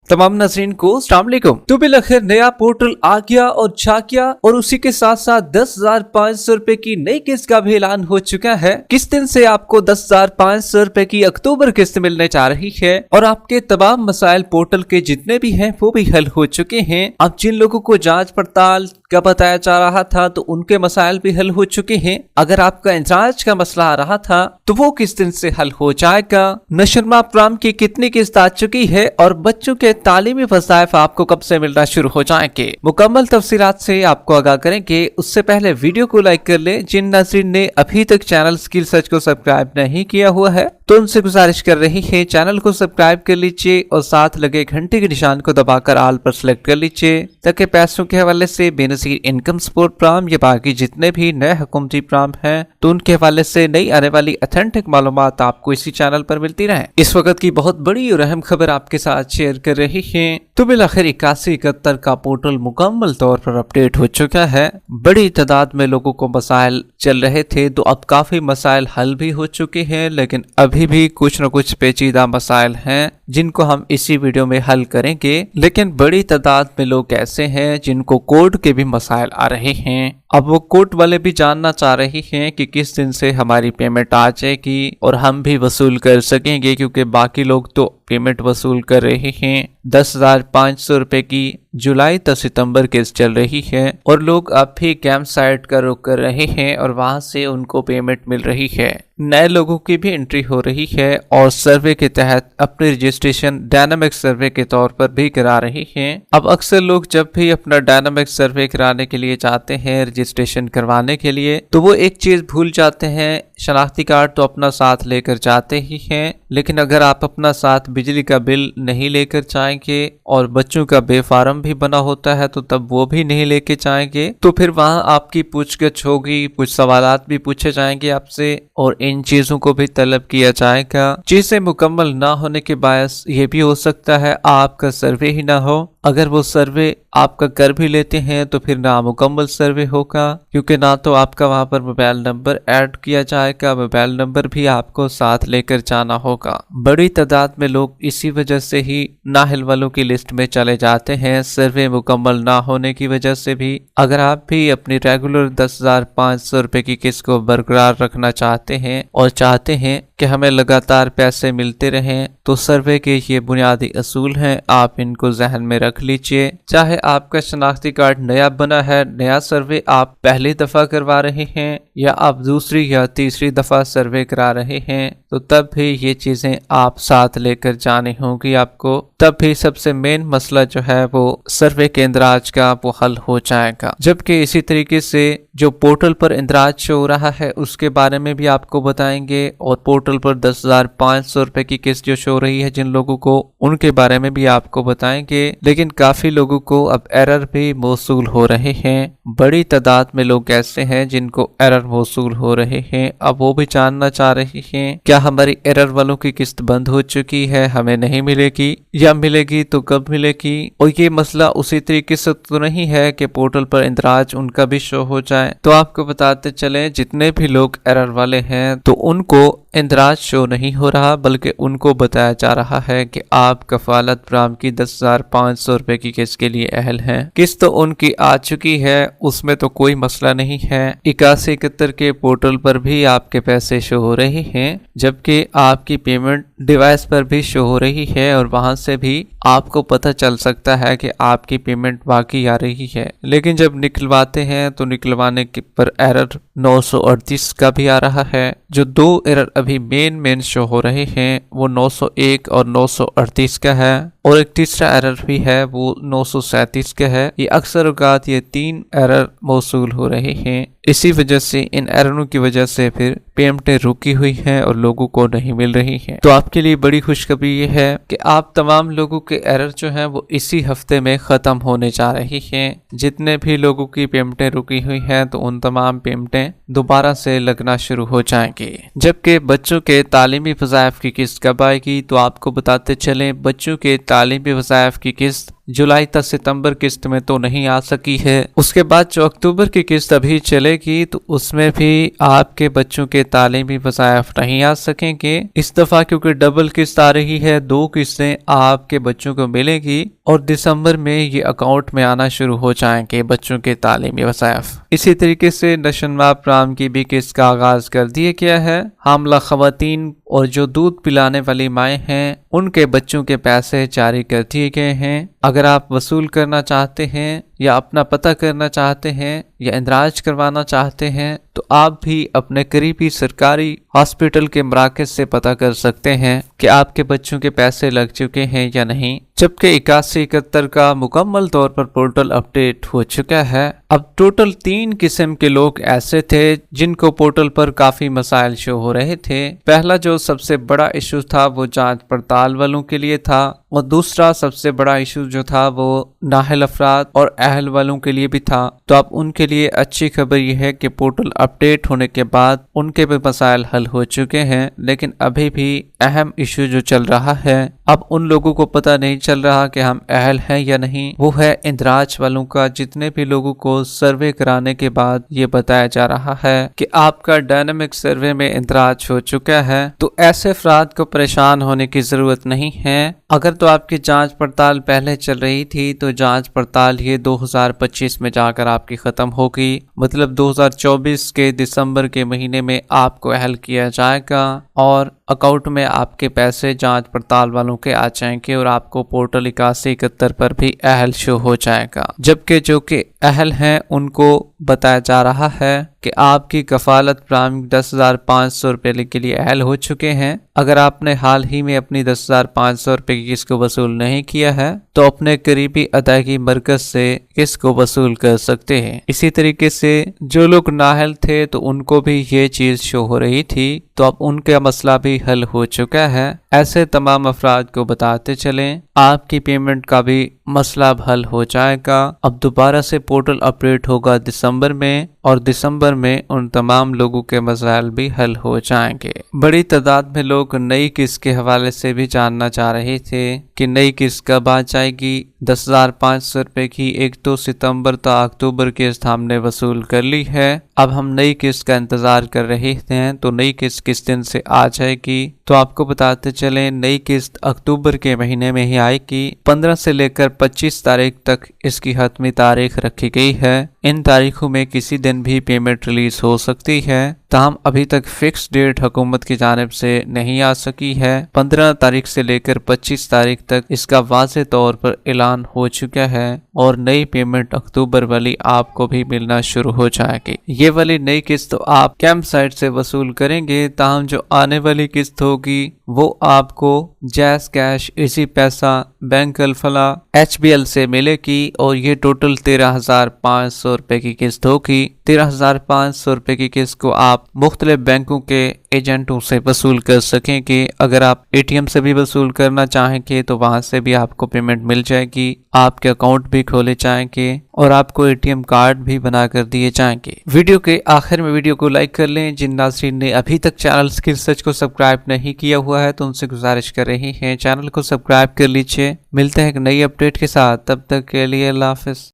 तमाम नाज़रीन को अस्सलाम वालेकुम। तो बिलाखिर नया पोर्टल आ गया और छा गया और उसी के साथ साथ 10,500 रुपए की नई किस्त का भी ऐलान हो चुका है। किस दिन से आपको 10,500 रुपए की अक्टूबर किस्त मिलने जा रही है और आपके तमाम मसाइल पोर्टल के जितने भी हैं वो भी हल हो चुके हैं। अब जिन लोगों को जांच पड़ताल का बताया जा रहा था तो उनके मसाइल भी हल हो चुके हैं। अगर आपका इंचार्ज का मसला आ रहा था तो वो किस दिन से हल हो जाएगा। नशरमा प्रोग्राम की कितनी किस्त आ चुकी है और बच्चों के तालीमी वज़ाइफ आपको कब से मिलना शुरू हो जाएंगे, मुकम्मल तफसीलात से आपको आगाह करेंगे। उससे पहले वीडियो को लाइक कर ले। जिन नाज़रीन ने अभी तक चैनल स्किल सर्च को सब्सक्राइब नहीं किया हुआ है तो उनसे गुजारिश कर रही है चैनल को सब्सक्राइब कर लीजिए और साथ लगे घंटे के निशान को दबाकर ऑल पर सिलेक्ट कर लीजिए ताकि पैसों के हवाले से बेनज़ीर इनकम सपोर्ट प्रोग्राम या बाकी जितने भी नए हुकूमती प्रोग्राम हैं तो उनके हवाले से नई आने वाली ऑथेंटिक मालूमात आपको इसी चैनल पर मिलती रहे। इस वक्त की बहुत बड़ी और अहम खबर आपके साथ शेयर कर रही है। तो बिलाखिर 8171 का पोर्टल मुकम्मल तौर पर अपडेट हो चुका है। बड़ी तादाद में लोगों को मसाइल चल रहे थे तो अब काफी मसाइल हल भी हो चुके हैं, लेकिन अभी भी कुछ न कुछ पेचीदा मसाइल हैं जिनको हम इसी वीडियो में हल करेंगे। लेकिन बड़ी तादाद में लोग ऐसे हैं जिनको कोर्ट के भी मसाइल आ रहे हैं। अब वो कोर्ट वाले भी जानना चाह रहे हैं कि किस दिन से हमारी पेमेंट आ जाएगी और हम भी वसूल कर सकेंगे, क्योंकि बाकी लोग तो पेमेंट वसूल कर रहे हैं। 10,500 रुपए की जुलाई तक सितंबर केस चल रही है और लोग अब भी कैंप साइट का रुख कर रहे हैं और वहां से उनको पेमेंट मिल रही है। नए लोगों की भी एंट्री हो रही है और सर्वे के तहत अपनी रजिस्ट्रेशन डायनामिक सर्वे के तौर पर भी करा रहे हैं। अब अक्सर लोग जब भी अपना डायनामिक सर्वे कराने के लिए जाते हैं रजिस्ट्रेशन करवाने के लिए तो वो एक चीज भूल जाते हैं, शनाख्ती कार्ड तो अपना साथ लेकर जाते ही हैं, लेकिन अगर आप अपना साथ बिजली का बिल नहीं लेकर जाएंगे और बच्चों का बेफार्म भी बना होता है तो तब वो भी नहीं लेके जाएंगे तो फिर वहां आपकी पूछगछ होगी, कुछ सवालात भी पूछे जाएंगे आपसे और इन चीजों को भी तलब किया जाएगा। चीजें मुकम्मल ना होने के बायस ये भी हो सकता है आपका सर्वे ही ना हो। अगर वो सर्वे आपका कर भी लेते हैं तो फिर नामुकम्मल सर्वे होगा, क्योंकि ना तो आपका वहां पर मोबाइल नंबर ऐड किया जाएगा, मोबाइल नंबर भी आपको साथ लेकर जाना होगा। बड़ी तादाद में लोग इसी वजह से ही नाहिल वालों की लिस्ट में चले जाते हैं, सर्वे मुकम्मल ना होने की वजह से भी। अगर आप भी अपनी रेगुलर 10,500 रुपए की किस्त को बरकरार रखना चाहते हैं और चाहते हैं कि हमें लगातार पैसे मिलते रहें तो सर्वे के ये बुनियादी असूल हैं, आप इनको जहन में रख लीजिए। चाहे आपका शनाख्ती कार्ड नया बना है, नया सर्वे आप पहली दफा करवा रहे हैं या आप दूसरी या तीसरी दफा सर्वे करा रहे हैं तो तब भी ये चीजें आप साथ लेकर जानी होगी आपको। तब भी सबसे मेन मसला जो है वो सर्वे के इंदराज का वो हल हो जाएगा। जबकि इसी तरीके से जो पोर्टल पर इंदराज शो हो रहा है उसके बारे में भी आपको बताएंगे और पोर्टल पर 10,500 रुपए की किस्त जो शो रही है जिन लोगों को, उनके बारे में भी आपको बताएंगे। लेकिन काफी लोगों को अब एरर भी मौसूल हो रहे हैं। बड़ी तादाद में लोग ऐसे हैं जिनको एरर मौसूल हो रहे हैं। अब वो भी जानना चाह रहे हैं क्या हमारी एरर वालों की किस्त बंद हो चुकी है, हमें नहीं मिलेगी या मिलेगी तो कब मिलेगी। और ये मसला उसी तरीके से तो नहीं है कि पोर्टल पर इंदराज उनका भी शो हो जाए। तो आपको बताते चले जितने भी लोग एरर वाले हैं तो उनको इंदराज शो नहीं हो रहा, बल्कि उनको बताया जा रहा है कि आप कफालत प्रोग्राम की 10,500 रुपए की किस्त के लिए अहल हैं। किस्त तो उनकी आ चुकी है, उसमें तो कोई मसला नहीं है। 8171 के पोर्टल पर भी आपके पैसे शो हो रहे हैं, जबकि आपकी पेमेंट डिवाइस पर भी शो हो रही है और वहां से भी आपको पता चल सकता है कि आपकी पेमेंट बाकी आ रही है। लेकिन जब निकलवाते हैं तो निकलवाने पर एरर 938 का भी आ रहा है। जो दो एरर अभी मेन शो हो रहे हैं वो 901 और 938 का है और एक तीसरा एरर भी है वो 937 का है। ये अक्सर औकात ये 3 एरर मौसूल हो रहे हैं। इसी वजह से इन एररों की वजह से फिर पेमेंटें रुकी हुई हैं और लोगों को नहीं मिल रही हैं। तो आपके लिए बड़ी खुशखबरी ये है कि आप तमाम लोगों के एरर जो हैं वो इसी हफ्ते में खत्म होने जा रही हैं। जितने भी लोगों की पेमेंटें रुकी हुई हैं तो उन तमाम पेमेंटें दोबारा से लगना शुरू हो जाएंगी। जबकि बच्चों के तालीमी वज़ाइफ की किस्त कब आएगी तो आपको बताते चलें, बच्चों के तालीमी वज़ाइफ की किस्त जुलाई तक सितंबर किस्त में तो नहीं आ सकी है। उसके बाद जो अक्टूबर की किस्त अभी चलेगी तो उसमें भी आपके बच्चों के तालीमी वज़ाइफ नहीं आ सकेंगे इस दफा, क्योंकि डबल किस्त आ रही है। 2 किस्तें आपके बच्चों को मिलेगी और दिसंबर में ये अकाउंट में आना शुरू हो जाएंगे बच्चों के तालीमी वज़ाइफ। इसी तरीके से नशनवा प्रोग्राम की भी किस्त का आगाज कर दिया गया है। हामला खवातीन और जो दूध पिलाने वाली माएँ हैं उनके बच्चों के पैसे जारी कर दिए गए हैं। अगर आप वसूल करना चाहते हैं या अपना पता करना चाहते हैं या इंदराज करवाना चाहते हैं तो आप भी अपने करीबी सरकारी हॉस्पिटल के मराकज से पता कर सकते हैं कि आपके बच्चों के पैसे लग चुके हैं या नहीं। जबकि 8171 का मुकम्मल तौर पर पोर्टल अपडेट हो चुका है। अब टोटल 3 किस्म के लोग ऐसे थे जिनको पोर्टल पर काफी मसाइल शो हो रहे थे। पहला जो सबसे बड़ा इशू था वो जांच पड़ताल वालों के लिए था और दूसरा सबसे बड़ा इशू जो था वो नाहल अफराद और अहल वालों के लिए भी था। तो अब उनके लिए अच्छी खबर यह है कि पोर्टल अपडेट होने के बाद उनके भी मसाइल हल हो चुके हैं, लेकिन अभी भी अहम इशू जो चल रहा है, अब उन लोगों को पता नहीं चल रहा कि हम अहल हैं या नहीं, वो है इंदराज वालों का। जितने भी लोगों को सर्वे कराने के बाद ये बताया जा रहा है कि आपका डायनामिक सर्वे में इंदराज हो चुका है, तो ऐसे अफराद को परेशान होने की जरूरत नहीं है। अगर तो आपकी जांच पड़ताल पहले चल रही थी तो जांच पड़ताल ये 2025 में जाकर आपकी खत्म होगी, मतलब 2024 के दिसंबर के महीने में आपको अहल किया जाएगा और अकाउंट में आपके पैसे जांच पड़ताल वालों के आ जाएंगे और आपको पोर्टल 8171 पर भी अहल शो हो जाएगा। जबकि जो कि अहल हैं उनको बताया जा रहा है कि आपकी कफालत प्राइम 10,500 रुपये के लिए अहल हो चुके हैं। अगर आपने हाल ही में अपनी 10,500 रुपये की किस्त को वसूल नहीं किया है तो अपने करीबी अदायगी मरकज से किस्त को वसूल कर सकते हैं। इसी तरीके से जो लोग नाअहल थे तो उनको भी ये चीज शो हो रही थी, तो अब उनका मसला भी हल हो चुका है। ऐसे तमाम अफराद को बताते चलें आपकी पेमेंट का भी मसला हल हो जाएगा। अब दोबारा से पोर्टल अपडेट होगा दिसंबर में और दिसंबर में उन तमाम लोगों के मसाइल भी हल हो जाएंगे। बड़ी तादाद में लोग नई किस्त के हवाले से भी जानना चाह रहे थे कि नई किस्त कब आ जाएगी। 10,500 रुपये की 1 सितंबर तक अक्टूबर किस्त हमने वसूल कर ली है, अब हम नई किस्त का इंतजार कर रहे हैं, तो नई किस्त किस दिन से आ जाएगी। तो आपको बताते चलें नई किस्त अक्टूबर के महीने में ही आएगी। 15 से लेकर 25 तारीख तक इसकी हतमी तारीख रखी गई है। इन तारीखों में किसी दिन भी पेमेंट रिलीज हो सकती है, ताहम अभी तक फिक्स डेट हुकूमत की जानिब से नहीं आ सकी है। 15 तारीख से लेकर 25 तारीख तक इसका वाज़ेह तौर पर ऐलान हो चुका है और नई पेमेंट अक्टूबर वाली आपको भी मिलना शुरू हो जाएगी। ये वाली नई किस्त तो आप कैंप साइट से वसूल करेंगे, ताहम जो आने वाली किस्त होगी वो आपको जैस कैश, इजी पैसा, बैंक अल्फला, HBL से मिलेगी और ये टोटल 13,500 रुपए की किस्त होगी। 13,500 रुपए की किस्त को आप मुख्तलिफ बैंकों के एजेंटों से वसूल कर सकेंगे। अगर आप ATM से भी वसूल करना चाहेंगे तो वहां से भी आपको पेमेंट मिल जाएगी, आपके अकाउंट भी खोले जाएंगे और आपको ATM कार्ड भी बना कर दिए जाएंगे। वीडियो के आखिर में वीडियो को लाइक कर लें। जिन नाज़रीन ने अभी तक चैनल स्किल सर्च को सब्सक्राइब नहीं किया हुआ है तो उनसे गुजारिश कर रही हैं चैनल को सब्सक्राइब कर लीजिए। मिलते हैं एक नई अपडेट के साथ, तब तक के लिए अल्लाह हाफिज।